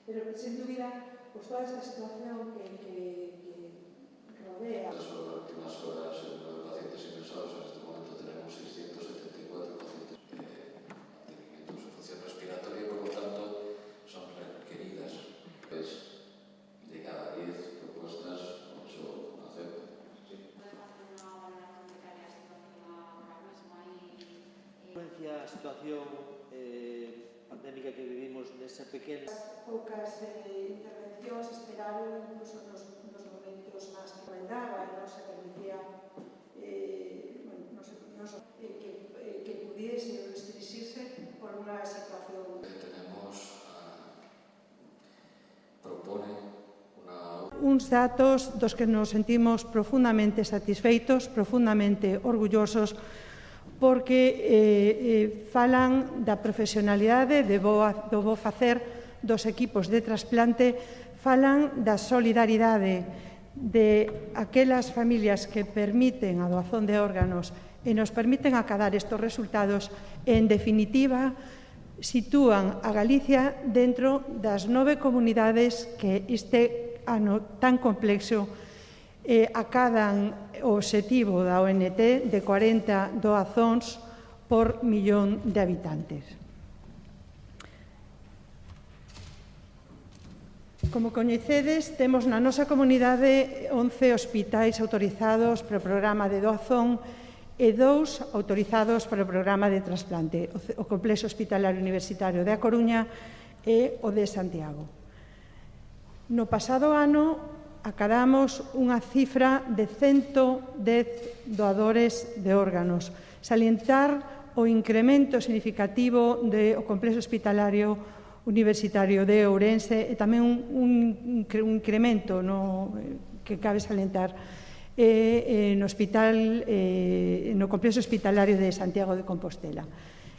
Pero, sin dúbida, pues toda esta situación que rodea... Las últimas horas, el número de pacientes ingresados, en este momento tenemos 674 pacientes mantenimiento de su función respiratoria y, por lo tanto, son requeridas. Pues, de cada 10 propuestas, 8 aceptan. A situación pandémica que vivimos nesa pequena... Poucas intervencións esperaron incluso nos momentos máis que recomendaba e non se permitía que pudiese restringirse por unha situación. Propone uns datos dos que nos sentimos profundamente satisfeitos, profundamente orgullosos, porque falan da profesionalidade do bo facer dos equipos de trasplante, falan da solidaridade de aquelas familias que permiten a doazón de órganos e nos permiten acadar estes resultados e, en definitiva, sitúan a Galicia dentro das 9 comunidades que este ano tan complexo acadan o obxectivo da ONT de 40 doazóns por millón de habitantes. Como coñecedes, temos na nosa comunidade 11 hospitais autorizados para o programa de doazón e 2 autorizados para o programa de trasplante, o Complexo Hospitalario Universitario de A Coruña e o de Santiago. No pasado ano, acadamos unha cifra de 110 doadores de órganos. Salientar o incremento significativo do Complexo Hospitalario Universitario de Ourense e tamén un incremento que cabe salientar no Complexo Hospitalario de Santiago de Compostela.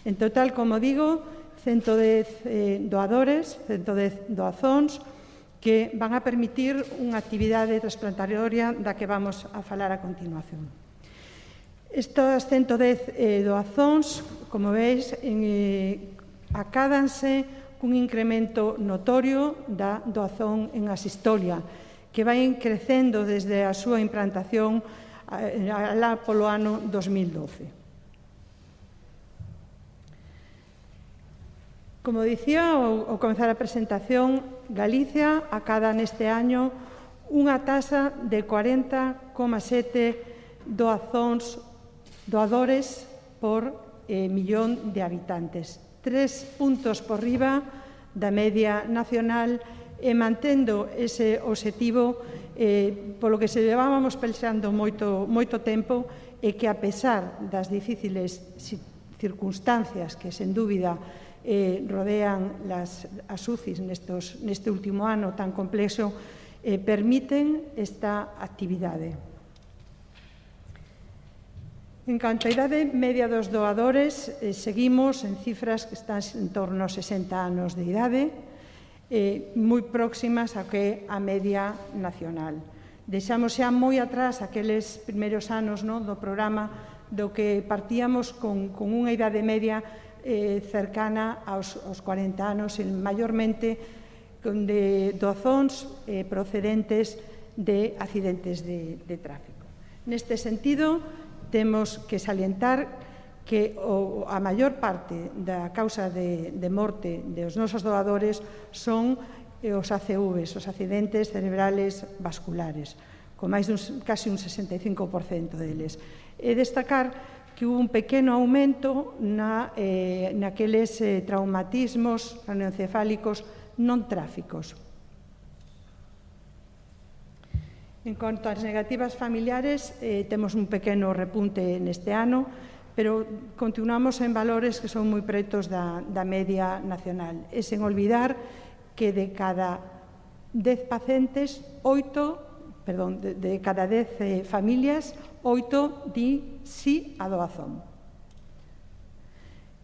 En total, como digo, 110 doadores, 110 doazóns, que van a permitir unha actividade transplantadoria da que vamos a falar a continuación. Estas 110 doazóns, como veis, acádanse cun incremento notorio da doazón en asistolia, que vai crecendo desde a súa implantación alá polo ano 2012. Como dicía ao comezar a presentación, Galicia acada neste año unha taxa de 40,7 doadores por millón de habitantes, 3 puntos por riba da media nacional e mantendo ese obxectivo polo que se levábamos pensando moito tempo e que, a pesar das difíciles circunstancias que, sen dúbida, rodean as UCIs neste último ano tan complexo, permiten esta actividade. En canto a idade media dos doadores, seguimos en cifras que están en torno aos 60 anos de idade, moi próximas a que a media nacional. Deixamos xa moi atrás aqueles primeiros anos do programa do que partíamos con unha idade media cercana aos 40 anos, maiormente de doazóns procedentes de accidentes de tráfico. Neste sentido, temos que salientar que a maior parte da causa de morte dos nosos doadores son os ACVs, os accidentes cerebrales vasculares, con máis casi un 65% deles. E destacar que hubo un pequeno aumento naqueles traumatismos craneoencefálicos non tráficos. En cuanto ás negativas familiares, temos un pequeno repunte neste ano, pero continuamos en valores que son moi pretos da media nacional. E sen olvidar que de cada 10 pacientes, de cada 10 familias, 8 di sí a doazón.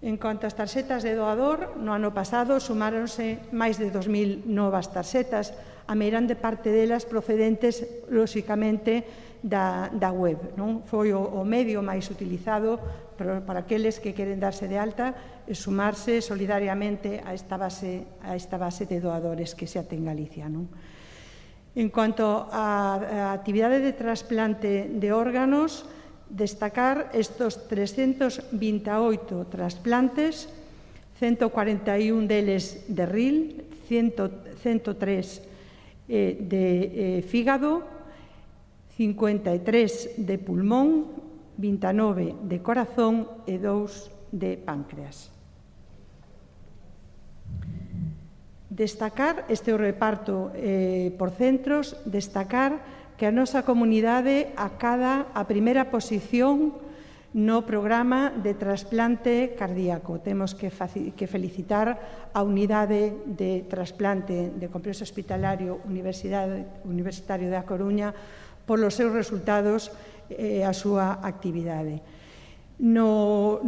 En cuanto ás tarxetas de doador, no ano pasado sumáronse máis de 2.000 novas tarxetas, a meirande parte delas procedentes, lóxicamente, da web. Non? Foi o medio máis utilizado para aqueles que queren darse de alta e sumarse solidariamente a esta base de doadores que xa ten Galicia. Non? En cuanto á actividade de trasplante de órganos, destacar estos 328 trasplantes, 141 deles de RIL, 103 de fígado, 53 de pulmón, 29 de corazón e 2 de páncreas. Destacar este reparto por centros, destacar que a nosa comunidade acada a primeira posición no programa de trasplante cardíaco. Temos que felicitar a unidade de trasplante de complexo hospitalario universitario da Coruña polos seus resultados e a súa actividade. No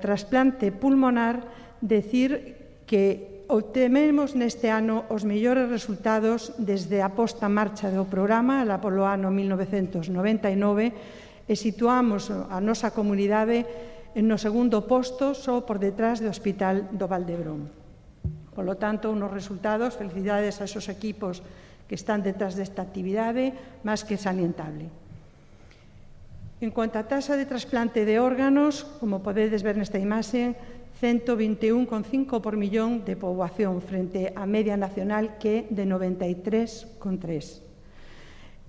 trasplante pulmonar, decir que obtememos neste ano os mellores resultados desde a posta en marcha do programa, lá polo ano 1999, e situamos a nosa comunidade no segundo posto, só por detrás do Hospital do Valdebrón. Polo tanto, unos resultados, felicidades a esos equipos que están detrás desta actividade, máis que salientable. En cuanto á taxa de trasplante de órganos, como podedes ver nesta imaxe, 121,5 por millón de poboación frente á media nacional que é de 93,3.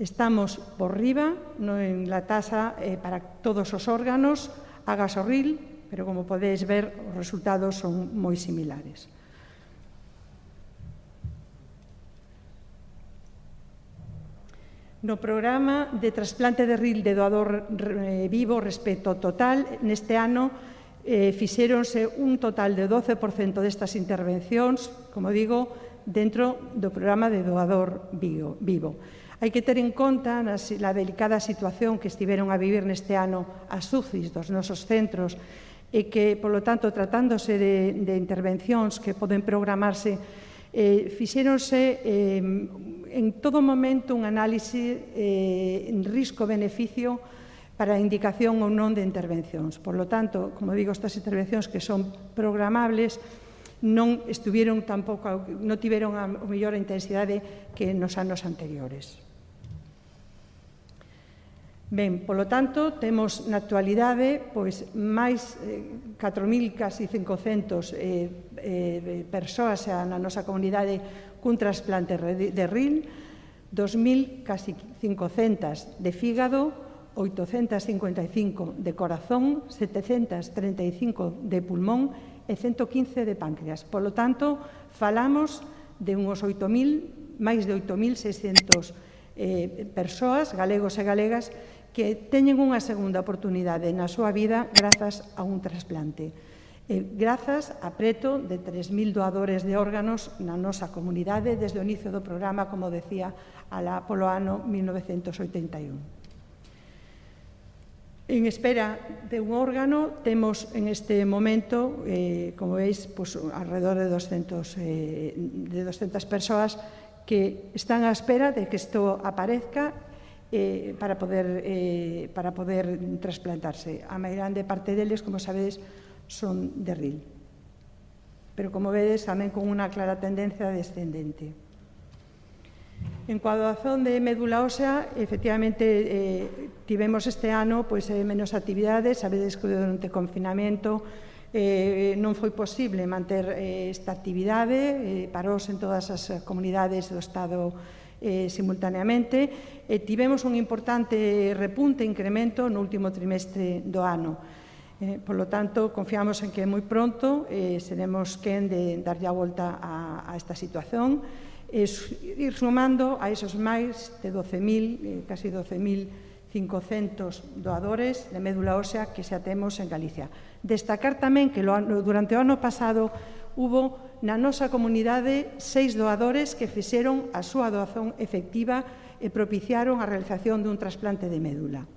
Estamos por riba en la taxa para todos os órganos, agás o RIL, pero como podedes ver, os resultados son moi similares. No programa de trasplante de RIL de doador vivo respecto ao total, neste ano fixéronse un total de 12% destas intervencións, como digo, dentro do programa de doador vivo. Hai que ter en conta a delicada situación que estiveron a vivir neste ano as UCIs dos nosos centros e que, polo tanto, tratándose de intervencións que poden programarse, fixéronse en todo momento un análise en risco-beneficio para a indicación ou non de intervencións. Por lo tanto, como digo, estas intervencións que son programables non tiveron a mellor intensidade que nos anos anteriores. Ben, polo tanto, temos na actualidade máis 4.000, casi 500 persoas na nosa comunidade cun trasplante de RIL, 2.000, casi 500 de fígado, 855 de corazón, 735 de pulmón e 115 de páncreas. Polo tanto, falamos de uns máis de 8.600 persoas, galegos e galegas, que teñen unha segunda oportunidade na súa vida grazas a un trasplante. Grazas a preto de 3.000 doadores de órganos na nosa comunidade desde o inicio do programa, como decía, polo ano 1981. En espera de un órgano, temos en este momento, como veis, alrededor de 200 persoas que están á espera de que isto aparezca para poder trasplantarse. A grande parte deles, como sabedes, son de RIL. Pero, como vedes, tamén con unha clara tendencia descendente. En coaduazón de médula ósea, efectivamente, tivemos este ano menos actividades. Sabedes que durante o confinamento non foi posible manter esta actividade, parouse en todas as comunidades do Estado simultaneamente, e tivemos un importante repunte, incremento no último trimestre do ano. Por lo tanto, confiamos en que moi pronto seremos quen de darlle a volta a esta situación, ir sumando a esos máis de 12.000, casi 12.500 doadores de médula ósea que xa temos en Galicia. Destacar tamén que durante o ano pasado hubo na nosa comunidade 6 doadores que fixeron a súa doazón efectiva e propiciaron a realización dun trasplante de médula.